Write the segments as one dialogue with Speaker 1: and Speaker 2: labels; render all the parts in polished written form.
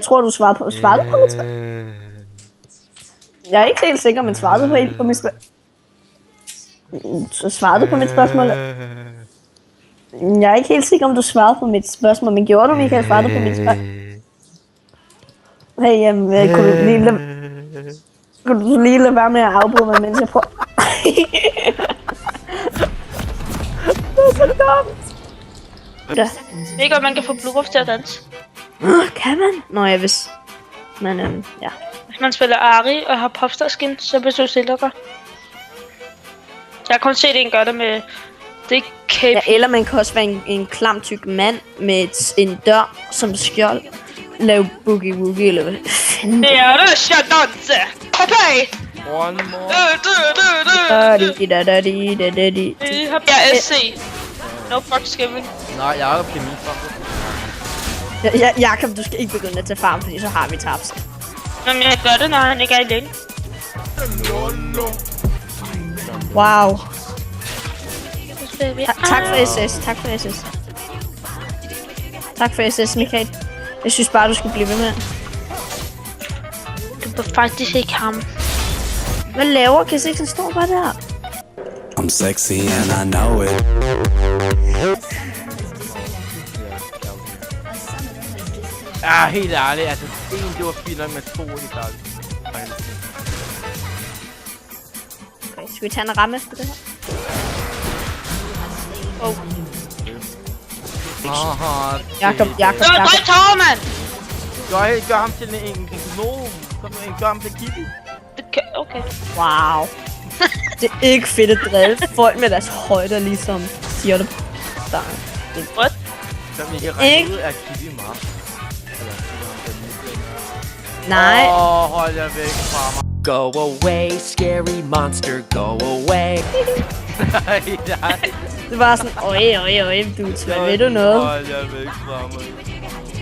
Speaker 1: tror, du svarede på mit spørgsmål. Jeg er ikke helt sikker, men svarede du på mit spørgsmål? Så svarede du på mit spørgsmål? Jeg er ikke helt sikker, om du svarede på mit spørgsmål, men gjorde du, Michael, svarede du på mit spørgsmål? Hey, kunne du lige lade være med at afbryde mig, mens jeg prøver? Det er så dumt. Ja.
Speaker 2: Det er godt, man kan få Blue til at danse.
Speaker 1: Kan man? Nå, jeg vidste. Men ja.
Speaker 2: Hvis man spiller Ari og har popstar-skin, så besøger Silderger. Jeg har kun set en gøre det med... Det er ikke cape.
Speaker 1: Ja, eller man kan også være en klam tyk mand med en dør som skjold. Lav boogie woogie eller hvad fanden
Speaker 2: det er det, skal danse! Papay!
Speaker 3: One more.
Speaker 2: Jeg er SC. No fucks given.
Speaker 3: Nej, Jacob kan min farm.
Speaker 1: Jakob, du skal ikke begynde at tage farm, fordi så har vi tabt.
Speaker 2: Men jeg gør det, når han ikke er i lane.
Speaker 1: Wow. Tak for SS, tak for SS. Tak for SS, Michael. Jeg synes bare, du skal blive ved med.
Speaker 2: Du bør faktisk ikke ham.
Speaker 1: Hvad laver K6? Han står bare der.
Speaker 4: I'm sexy and I know it.
Speaker 3: Ja, helt ærligt. Altså, en, det var fint nok med 2 i dag.
Speaker 1: Okay, skal vi tage en ramme på det her?
Speaker 2: Oh.
Speaker 1: Jakob.
Speaker 2: Det var drømt tårer, mand!
Speaker 3: Gør ham til en gnome. Gør ham til Kitty.
Speaker 2: Okay.
Speaker 1: Wow. Det er ikke fedt at drille folk med deres højder, ligesom siger det.
Speaker 2: What?
Speaker 3: Så vi kan regne ud af Kitty meget.
Speaker 1: Nej.
Speaker 3: Hold jer væk fra mig.
Speaker 5: Go away, scary monster, go away.
Speaker 1: Det var sådan, øj, dudes, hvad ved du noget?
Speaker 3: Hold jer væk fra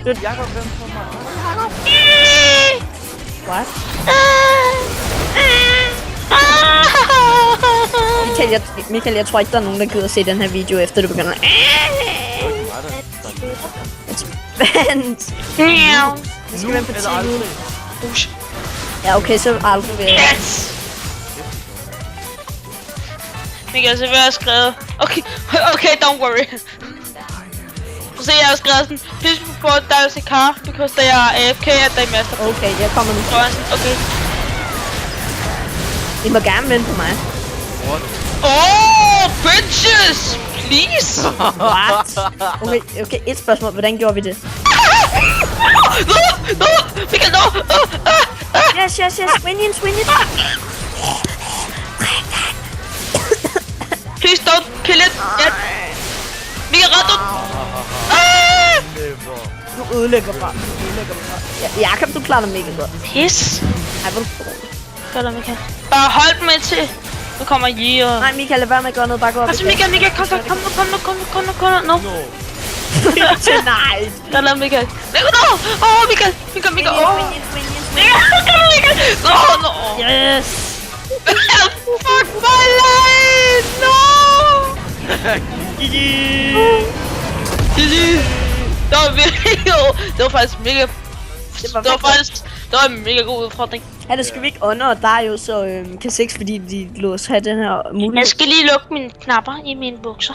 Speaker 3: mig. Jakob, hvem for mig?
Speaker 1: What? Michael, jeg tror ikke, der er nogen, der gider at se den her video, efter du begynder. Vent. Det skal være på 10 minutter. Ja, okay, så aldrig ved jeg.
Speaker 2: Yes! Michael, så vil jeg have skrevet... Okay, don't worry. Så jeg har skrevet sådan... Please report Darius a car, because they are AFK at they master.
Speaker 1: Okay, jeg kommer nu.
Speaker 2: Okay.
Speaker 1: I må gerne vente på mig.
Speaker 2: Oh, bitches! Please!
Speaker 1: What? Okay, et spørgsmål. Hvordan gjorde vi det?
Speaker 2: No! Michael, no!
Speaker 1: Yes, win it!
Speaker 2: Please don't kill it yet! Michael, ret ud!
Speaker 1: Du ødelægger mig. Jakob, du klarer det mega godt.
Speaker 2: Pis!
Speaker 1: Ej, hvor du prøver.
Speaker 2: Gør det, Michael. Bare hold dem indtil... Nu kommer I og...
Speaker 1: Nej, Michael, lad være med at gøre noget. Bare gå op.
Speaker 2: Altså, Michael, kom nu!
Speaker 1: Tonight!
Speaker 2: Gør det, Michael. No! Michael! No!
Speaker 1: Yes!
Speaker 2: Fuck my life! No! GG! Det var virkelig god. Det var faktisk mega... Det var en mega god udfordring.
Speaker 1: Ja, det skal vi ikke under dig jo, så K6, fordi de lå os have den her mulighed.
Speaker 2: Jeg skal lige lukke mine knapper i mine bukser.